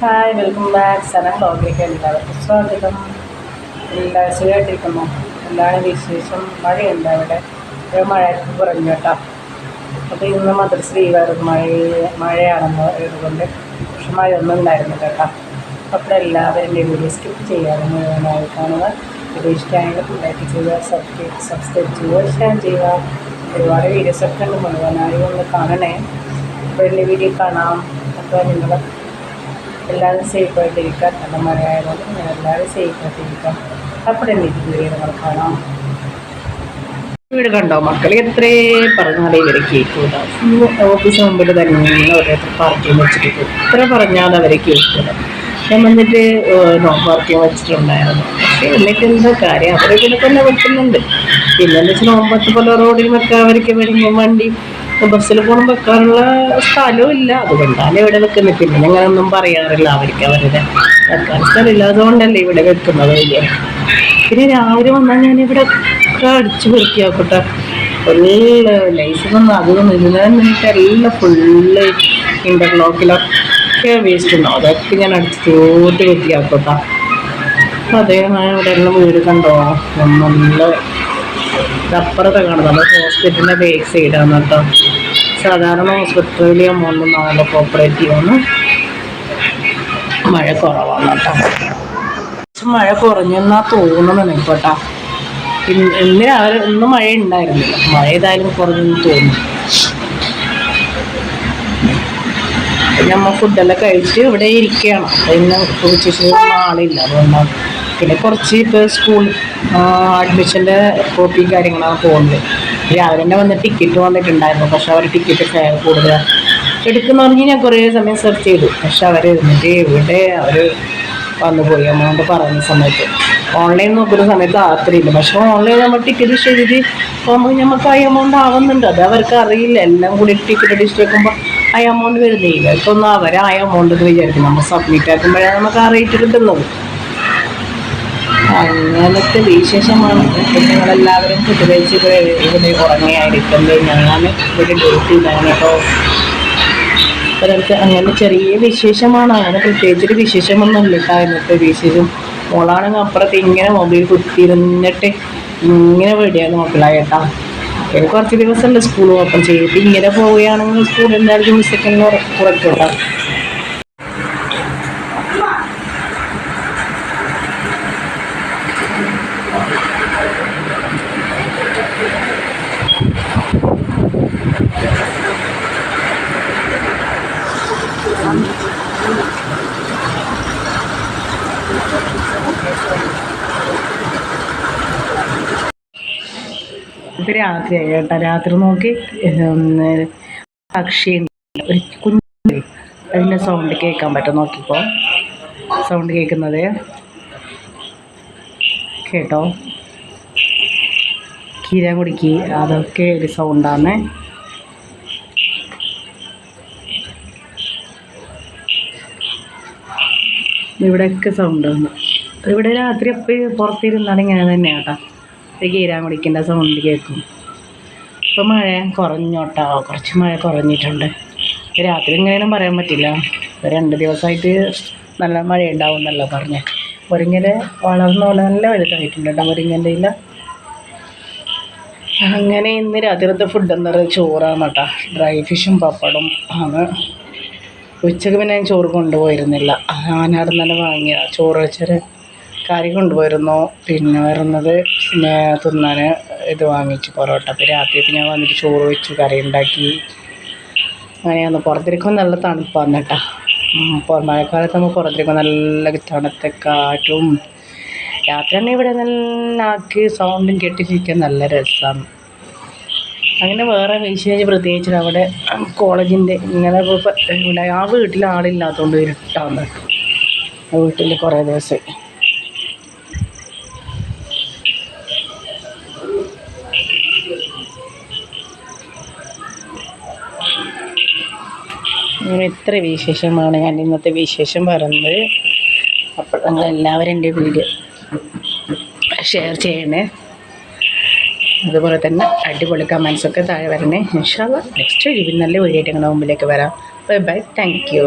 Hi welcome back. Sanam ബ്ലോഗിലേക്ക് എല്ലാവർക്കും സ്വാഗതം. എല്ലാ സുഖമായിട്ടിരിക്കുന്നു. എന്താണ് വിശേഷം? മഴയുണ്ട് അവിടെ? മഴയൊക്കെ കുറഞ്ഞു കേട്ടോ. അപ്പോൾ ഇന്ന് മദ്രസ ലീവായിരുന്നു. മഴയാണെന്ന് ഇതുകൊണ്ട് പക്ഷെ മഴയൊന്നും ഉണ്ടായിരുന്നില്ല കേട്ടോ. അപ്പോൾ എല്ലാവരും എൻ്റെ വീഡിയോ സ്കിപ്പ് ചെയ്യാതെ മുഴുവനായി കാണുക. വീഡിയോ ഇഷ്ടമായെങ്കിൽ ലൈക്ക് ചെയ്യുക, സബ്സ്ക്രൈബ് ചെയ്യുക, ഷെയർ ചെയ്യുക. ഒരുപാട് വീഡിയോസൊക്കെ ഉണ്ട്, മുഴുവനായി ഒന്ന് കാണണേ. അപ്പോൾ എൻ്റെ വീഡിയോ കാണാം. അപ്പോൾ നിങ്ങൾ എല്ലാവരും സേഫായിട്ടിരിക്കാം. നല്ല മഴയായതുകൊണ്ട് നിങ്ങൾ എല്ലാവരും സേഫായിട്ടിരിക്കാം. അപ്പോൾ എൻ്റെ വീഡിയോ നിങ്ങൾ കാണാം. വീട് കണ്ടോ മക്കൾ? എത്രേ പറഞ്ഞാലേ ഇവർ കേൾക്കൂല. ഓഫീസ് മുമ്പിൽ തന്നെ ഓരോരുത്തർ പാർക്കിങ് വെച്ചിട്ട് എത്ര പറഞ്ഞാലും അവരെ കേൾക്കൂല. ഞാൻ വന്നിട്ട് നോ പാർക്കിങ് വെച്ചിട്ടുണ്ടായിരുന്നു. പക്ഷേ എന്നിട്ട് എന്താ കാര്യം, അവരെ ഇവിടെ തന്നെ വെക്കുന്നുണ്ട്. പിന്നെ എന്താ വെച്ചാൽ നോമ്പത്ത് പോലെ റോഡിൽ വെക്കാൻ അവർക്ക് വരുമ്പോൾ വണ്ടി ബസ്സിൽ പോകണം വെക്കാനുള്ള സ്ഥലവും ഇല്ല. അതുകൊണ്ടാണ് ഇവിടെ വെക്കുന്നത്. പിന്നെ ഞങ്ങളൊന്നും പറയാറില്ല അവർക്ക് അവരുടെ വെക്കാൻ സ്ഥലമില്ല, അതുകൊണ്ടല്ലേ ഇവിടെ വെക്കുന്നത്. പിന്നെ രാവിലെ വന്നാൽ ഞാനിവിടെ അടിച്ചു വൃത്തിയാക്കട്ടെ. ഫുള്ള് ലൈസൊന്നും അതൊന്നും ഇതിനിട്ട് എല്ലാം ഫുള്ള് ഇൻ്റർലോക്കിലൊക്കെ വേസ്റ്റ് ഉണ്ടാവും. അതൊക്കെ ഞാൻ അടിച്ച് തോട്ട് വൃത്തിയാക്കട്ടെ. അപ്പം അതേ ഇവിടെ എല്ലാം വീട് കണ്ടോ നല്ല അപ്പുറത്തെ കാണും. നമ്മൾ ഹോസ്പിറ്റലിൻ്റെ ബേക്ക് സൈഡാണ് കേട്ടോ. സാധാരണ ഹോസ്പിറ്റലിൽ 3-4 കോപ്പറേറ്റീവാണ്. മഴ കുറവാണ് കേട്ടോ. മഴ കുറഞ്ഞെന്നാ തോന്നുന്നു കേട്ടോ. ഇന്ന് രാവിലെ ഒന്നും മഴ ഉണ്ടായിരുന്നില്ല. മഴ ഏതായാലും കുറഞ്ഞെന്ന് തോന്നുന്നു. നമ്മൾ ഫുഡെല്ലാം കഴിച്ച് ഇവിടെ ഇരിക്കുകയാണ്. ഇന്ന് ഉച്ചയ്ക്ക് ആളില്ല, അതുകൊണ്ടാണ്. പിന്നെ കുറച്ച് ഇപ്പോൾ സ്കൂൾ അഡ്മിഷൻ്റെ കോപ്പിയും കാര്യങ്ങളാണ് പോകുന്നത്. രാവിലെ തന്നെ വന്ന് ടിക്കറ്റ് വന്നിട്ടുണ്ടായിരുന്നു. പക്ഷെ അവർ ടിക്കറ്റ് ഫെയർ കൂടുതലാണ് എടുക്കുന്ന പറഞ്ഞ് ഞാൻ കുറേ സമയം സെർച്ച് ചെയ്തു. പക്ഷെ അവർ എന്നിട്ട് ഇവിടെ അവർ വന്നുപോയി എമൗണ്ട് പറയുന്ന സമയത്ത്. ഓൺലൈൻ നോക്കുന്ന സമയത്ത് അത്രയില്ല. പക്ഷെ ഓൺലൈൻ നമ്മൾ ടിക്കറ്റ് ചെയ്തിട്ട് പോകുമ്പോൾ നമുക്ക് ആ എമൗണ്ട് ആവുന്നുണ്ട്. അത് അവർക്ക് അറിയില്ല. എല്ലാം കൂടി ടിക്കറ്റ് അടിച്ച് വെക്കുമ്പോൾ ആ എമൗണ്ട് വരുന്നില്ല. ഇതൊന്നും അവർ ആ എമൗണ്ട് എന്ന് വിചാരിക്കും. നമ്മൾ സബ്മിറ്റ് ആക്കുമ്പോഴാണ് നമുക്ക് ആ റേറ്റ് കിട്ടുന്നത്. അങ്ങനത്തെ വിശേഷമാണ്. ഞങ്ങളെല്ലാവരും ഫുഡ് കഴിച്ച് ഇവിടെ ഉറങ്ങിയായിരിക്കുന്നത്. ഞാൻ ഇവിടെ ഡേറ്റ് ഇതാണ് കേട്ടോ. ഒരാൾക്ക് അങ്ങനെ ചെറിയ വിശേഷമാണ്. അങ്ങനെ പ്രത്യേകിച്ചൊരു വിശേഷമൊന്നുമില്ല കേട്ടോ. ഇന്നത്തെ വിശേഷം മോളാണെങ്കിൽ അപ്പുറത്ത് ഇങ്ങനെ മൊബൈൽ കുത്തിയിരുന്നിട്ട് ഇങ്ങനെ പേടിയാണ് മക്കളായിട്ടാ. പിന്നെ കുറച്ച് ദിവസമല്ല സ്കൂൾ ഓപ്പൺ ചെയ്തിട്ട് ഇങ്ങനെ പോവുകയാണെങ്കിൽ സ്കൂളിൽ എന്തായാലും ദിവസത്തേക്ക് കുറയ്ക്കട്ടോ. ഇത് രാത്രിയായി കേട്ടോ. രാത്രി നോക്കി പക്ഷി ഒരു കുഞ്ഞ് അതിൻ്റെ സൗണ്ട് കേൾക്കാൻ പറ്റും. നോക്കിക്കോ, സൗണ്ട് കേൾക്കുന്നത് കേട്ടോ. കീരാങ്കുടിക്ക് അതൊക്കെ ഒരു സൗണ്ടാണ്. ഇവിടെയൊക്കെ സൗണ്ടാണ്. ഇവിടെ രാത്രി എപ്പോഴും പുറത്തിരുന്നാണ് ഇങ്ങനെ തന്നെയാണ് കേട്ടോ. കീരാങ്കുടിക്കിൻ്റെ സൗണ്ട് കേൾക്കും. ഇപ്പോൾ മഴ കുറഞ്ഞോട്ടോ, കുറച്ച് മഴ കുറഞ്ഞിട്ടുണ്ട്. രാത്രി ഇങ്ങനെയൊന്നും പറയാൻ പറ്റില്ല. 2 ദിവസമായിട്ട് നല്ല മഴ ഉണ്ടാവും എന്നല്ല പറഞ്ഞ്. മുരിങ്ങയിൽ വളർന്ന പോലെ നല്ല വലുതായിട്ടുണ്ട് കേട്ടോ മുരിങ്ങൻ്റെ ഇല. അങ്ങനെ ഇന്ന് രാത്രിത്തെ ഫുഡ് എന്താ പറയുക, ചോറാണ് കേട്ടോ. ഡ്രൈ ഫിഷും പപ്പടും ആണ്. ഉച്ചക്ക് പിന്നെ ഞാൻ ചോറ് കൊണ്ടുപോയിരുന്നില്ല. ഞാനവിടെ തന്നെ വാങ്ങിയതാണ്. ചോറ് വെച്ചൊരു കറി കൊണ്ടുപോയിരുന്നു. പിന്നെ വരുന്നത് പിന്നെ തിന്നാൻ ഇത് വാങ്ങിച്ചു, പൊറോട്ട. അപ്പോൾ രാത്രിക്ക് ഞാൻ വന്നിട്ട് ചോറ് വെച്ചു, കറി ഉണ്ടാക്കി. അങ്ങനെയാണ്. പുറത്തിരിക്കുമ്പോൾ നല്ല തണുപ്പാണ് കേട്ടോ. മഴക്കാലത്ത് നമ്മൾ പുറത്തിരിക്കുമ്പോൾ നല്ല തണുത്ത കാറ്റും രാത്രി തന്നെ ഇവിടെ നല്ല ആക്കി സൗണ്ടും കേട്ടിരിക്കാൻ നല്ല രസമാണ്. അങ്ങനെ വേറെ വിശേഷം പ്രത്യേകിച്ച് അവിടെ കോളേജിൻ്റെ ഇങ്ങനെ ഇവിടെ ആ വീട്ടിൽ ആളില്ലാത്തതുകൊണ്ട് ഇരുട്ടാണ്. ആ വീട്ടിൽ കുറേ ദിവസം അങ്ങനെ ഇത്ര വിശേഷമാണ് ഞാൻ ഇന്നത്തെ വിശേഷം പറയുന്നത്. അപ്പോൾ നിങ്ങളെല്ലാവരും എൻ്റെ വീഡിയോ ഷെയർ ചെയ്യണേ. അതുപോലെ തന്നെ അടിപൊളി കമൻസൊക്കെ താഴെ വരണേ. ഇൻഷാ അല്ലാഹ് നെക്സ്റ്റ് നല്ല വീഡിയോ ആയിട്ട് നിങ്ങളുടെ മുമ്പിലേക്ക് വരാം. Bye bye, thank you.